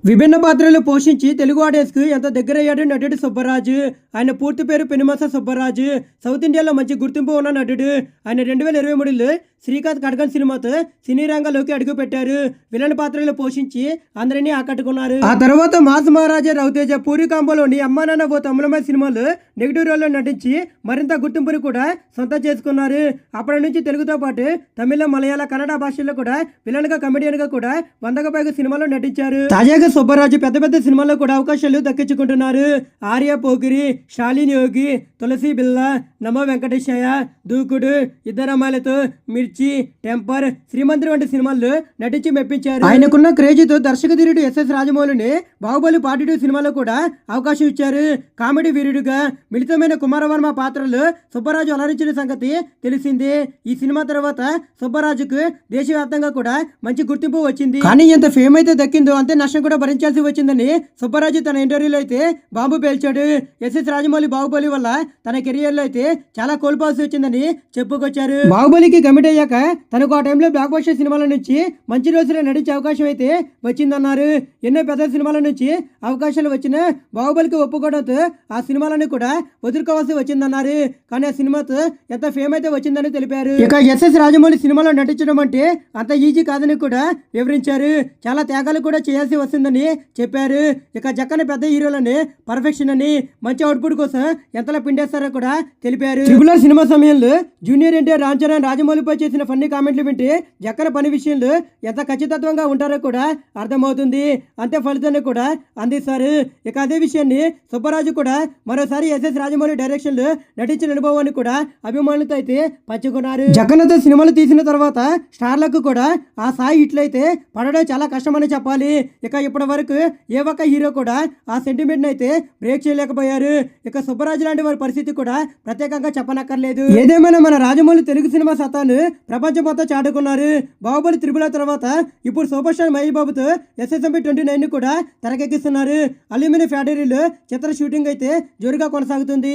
విభిన్న పాత్రలు పోషించి తెలుగు ఆడియన్స్‌కు ఎంతో దగ్గరయ్యాడు నటుడు సుబ్బరాజు. ఆయన పూర్తి పేరు పెనుమస సుబ్బరాజు. సౌత్ ఇండియాలో మంచి గుర్తింపు ఉన్న నటుడు. ఆయన 2023లో శ్రీకాంత్ కడగన్ సినిమాతో సినీ రంగంలోకి అడుగుపెట్టారు. విలన్ పాత్రలు పోషించి అందరినీ ఆకట్టుకున్నారు. ఆ తర్వాత మాస్ మహారాజా రవితేజ పూరి కాంబోలోని అమ్మా నాన్న ఓ తమిళమై సినిమాలో నెగిటివ్ రోల్లో నటించి మరింత గుర్తింపును కూడా సొంతం చేసుకున్నారు. అప్పటి నుంచి తెలుగుతో పాటు తమిళ, మలయాళ, కన్నడ భాషల్లో కూడా విలన్ గా, కమెడియన్ గా కూడా 100కు పైగా సినిమాలో నటించారు. తాజాగా సుబ్బరాజు పెద్ద పెద్ద సినిమాల్లో కూడా అవకాశాలు దక్కించుకుంటున్నారు. ఆర్య, పోకిరి, శాలిని యోగి, తులసి బిల్లా, నమ వెంకటేశయ్య, దూకుడు, ఇద్దరు అమ్మాయిలతో, మిర్చి, టెంపర్, శ్రీమంతుడు వంటి సినిమాల్లో నటించి మెప్పించారు. ఆయనకున్న క్రేజీతో దర్శకధీరుడు ఎస్ఎస్ రాజమౌళిని బాహుబలి పార్ట్ 2 సినిమాలో కూడా అవకాశం ఇచ్చారు. కామెడీ వీరుడుగా మిళితమైన కుమారవర్మ పాత్రలు సుబ్బరాజు అలరించిన సంగతి తెలిసింది. ఈ సినిమా తర్వాత సుబ్బరాజుకు దేశవ్యాప్తంగా కూడా మంచి గుర్తింపు వచ్చింది. కానీ ఎంత ఫేమ్ అయితే దక్కిందో అంతే నష్టం కూడా భరించాల్సి వచ్చిందని సుబ్బరాజు తన ఇంటర్వ్యూలో అయితే బాంబు పేల్చాడు. ఎస్ఎస్ రాజమౌళి బాహుబలి వల్ల తన కెరియర్ లో అయితే చాలా కోల్పోవాల్సి వచ్చిందని చెప్పుకొచ్చారు. బాహుబలికి కమిట్ అయ్యాక తనకు ఆ టైంలో బ్లాక్ బస్టర్ సినిమాల నుంచి మంచి రోజుల్లో నటించే అవకాశం అయితే వచ్చిందన్నారు. ఎన్నో పెద్ద సినిమాల నుంచి అవకాశాలు వచ్చినా బాహుబలికి ఒప్పుకోవడంతో ఆ సినిమాలను కూడా వదులుకోవాల్సి వచ్చిందన్నారు. కానీ ఆ సినిమాతో ఎంత ఫేమ్ అయితే వచ్చిందని తెలిపారు. ఇక ఎస్ఎస్ రాజమౌళి సినిమాలో నటించడం అంటే అంత ఈజీ కాదని కూడా వివరించారు. చాలా త్యాగాలు కూడా చేయాల్సి వస్తుందని చెప్పారు. ఇక జక్కని పెద్ద హీరోలని పర్ఫెక్షన్ అని మంచి అవుట్పుట్ కోసం ఎంతలా పిండేస్తారో కూడా తెలిపారు. ట్రిపులర్ సినిమా సమయంలో జూనియర్ ఎన్టీఆర్, రామ్ చరణ్, రాజమౌళిపై చేసిన ఫన్నీ కామెంట్లు వింటే జక్కన పని విషయంలో ఎంత ఖచ్చితత్వంగా ఉంటారో కూడా అర్థమవుతుంది. అంతే ఫలితాన్ని కూడా అందిస్తారు. ఇక అదే విషయాన్ని సుబ్బరాజు కూడా మరోసారి ఎస్ఎస్ రాజమౌళి డైరెక్షన్ లో నటించిన అనుభవాన్ని కూడా అభిమానులతో అయితే పంచుకున్నారు. జక్కనతో సినిమాలు తీసిన తర్వాత స్టార్లకు కూడా ఆ స్థాయి హిట్లయితే పడడం చాలా కష్టమని చెప్పాలి. ఇక ఇప్పటి వరకు ఏ ఒక్క హీరో కూడా ఆ సెంటిమెంట్ అయితే బ్రేక్ చేయలేకపోయారు. ఇక సుబ్బరాజు లాంటి వారి పరిస్థితి కూడా ప్రత్యేకంగా చెప్పనక్కర్లేదు. ఏదేమైనా మన రాజమౌళి తెలుగు సినిమా సత్తాను ప్రపంచం మొత్తం చాటుకున్నారు. బాహుబలి త్రిబుల తర్వాత ఇప్పుడు సూపర్ స్టార్ మహేష్ బాబుతో SSMP 29 ని కూడా తెరకెక్కిస్తున్నారు. అల్యూమినియం ఫ్యాక్టరీలో చిత్ర షూటింగ్ అయితే జోరుగా కొనసాగుతుంది.